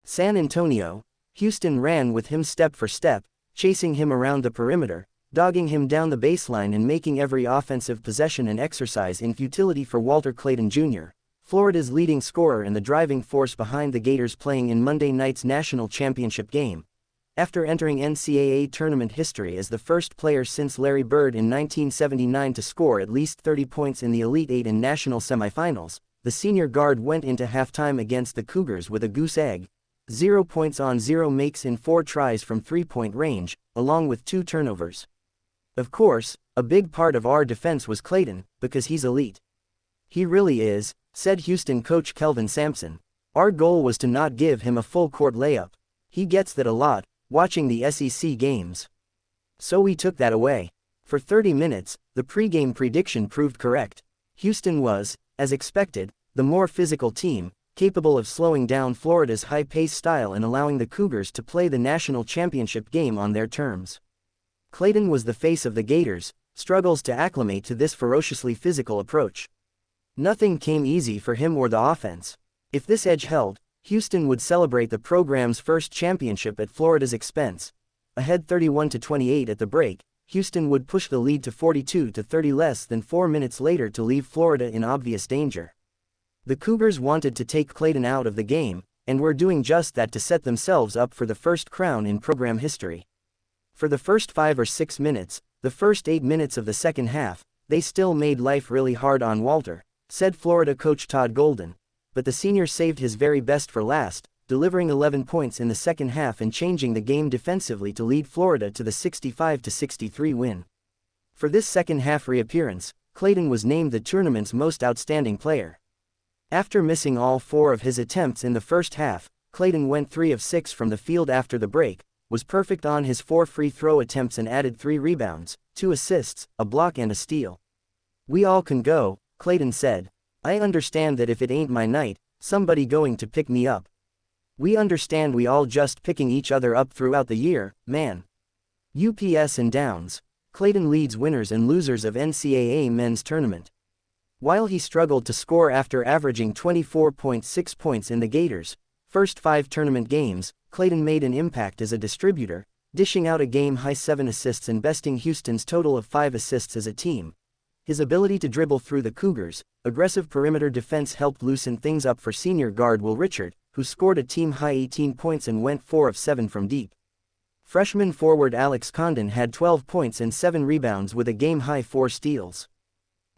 San Antonio, Houston ran with him step for step, chasing him around the perimeter, dogging him down the baseline and making every offensive possession an exercise in futility for Walter Clayton Jr., Florida's leading scorer and the driving force behind the Gators playing in Monday night's national championship game. After entering NCAA tournament history as the first player since Larry Bird in 1979 to score at least 30 points in the Elite Eight and national semifinals, the senior guard went into halftime against the Cougars with a goose egg. 0 points on 0 makes in 4 tries from three-point range, along with 2 turnovers. Of course, a big part of our defense was Clayton, because he's elite. He really is, said Houston coach Kelvin Sampson. Our goal was to not give him a full-court layup. He gets that a lot, watching the SEC games. So we took that away. For 30 minutes, the pregame prediction proved correct. Houston was, as expected, the more physical team, capable of slowing down Florida's high-paced style and allowing the Cougars to play the national championship game on their terms. Clayton was the face of the Gators, struggles to acclimate to this ferociously physical approach. Nothing came easy for him or the offense. If this edge held, Houston would celebrate the program's first championship at Florida's expense. Ahead 31-28 at the break, Houston would push the lead to 42-30 less than 4 minutes later to leave Florida in obvious danger. The Cougars wanted to take Clayton out of the game, and were doing just that to set themselves up for the first crown in program history. For the first 5 or 6 minutes, the first 8 minutes of the second half, they still made life really hard on Walter, said Florida coach Todd Golden. But the senior saved his very best for last, delivering 11 points in the second half and changing the game defensively to lead Florida to the 65-63 win. For this second half reappearance, Clayton was named the tournament's most outstanding player. After missing all 4 of his attempts in the first half, Clayton went 3 of 6 from the field after the break, was perfect on his 4 free throw attempts and added 3 rebounds, 2 assists, a block and a steal. "We all can go," Clayton said. "I understand that if it ain't my night, somebody going to pick me up. We understand we all just picking each other up throughout the year, man." UPS and downs. Clayton leads winners and losers of NCAA men's tournament. While he struggled to score after averaging 24.6 points in the Gators' first 5 tournament games, Clayton made an impact as a distributor, dishing out a game-high 7 assists and besting Houston's total of 5 assists as a team. His ability to dribble through the Cougars' aggressive perimeter defense helped loosen things up for senior guard Will Richard, who scored a team-high 18 points and went 4 of 7 from deep. Freshman forward Alex Condon had 12 points and 7 rebounds with a game-high 4 steals.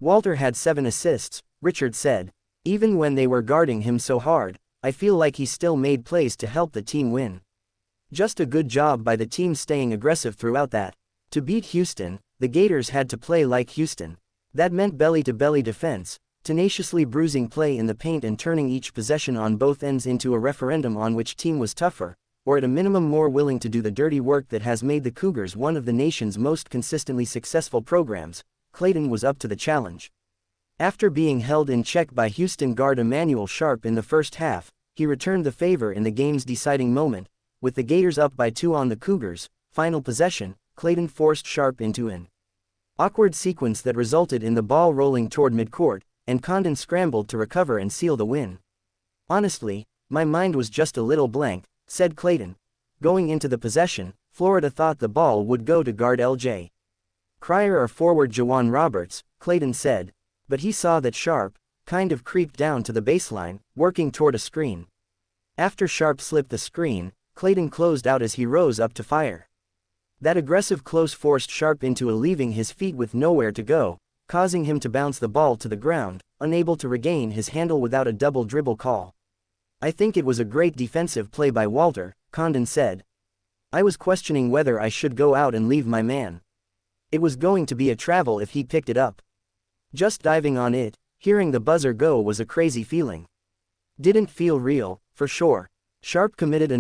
Walter had 7 assists, Richard said. "Even when they were guarding him so hard, I feel like he still made plays to help the team win. Just a good job by the team staying aggressive throughout that. To beat Houston, the Gators had to play like Houston. That meant belly-to-belly defense, tenaciously bruising play in the paint and turning each possession on both ends into a referendum on which team was tougher, or at a minimum more willing to do the dirty work that has made the Cougars one of the nation's most consistently successful programs." Clayton was up to the challenge. After being held in check by Houston guard Emmanuel Sharp in the first half, he returned the favor in the game's deciding moment. With the Gators up by 2 on the Cougars' final possession, Clayton forced Sharp into an awkward sequence that resulted in the ball rolling toward midcourt, and Condon scrambled to recover and seal the win. "Honestly, my mind was just a little blank," said Clayton. Going into the possession, Florida thought the ball would go to guard L.J. Cryer or forward Jawan Roberts, Clayton said. But he saw that Sharp kind of creeped down to the baseline, working toward a screen. After Sharp slipped the screen, Clayton closed out as he rose up to fire. That aggressive close forced Sharp into leaving his feet with nowhere to go, causing him to bounce the ball to the ground, unable to regain his handle without a double dribble call. "I think it was a great defensive play by Walter," Condon said. "I was questioning whether I should go out and leave my man. It was going to be a travel if he picked it up. Just diving on it, hearing the buzzer go was a crazy feeling. Didn't feel real, for sure." Sharp committed another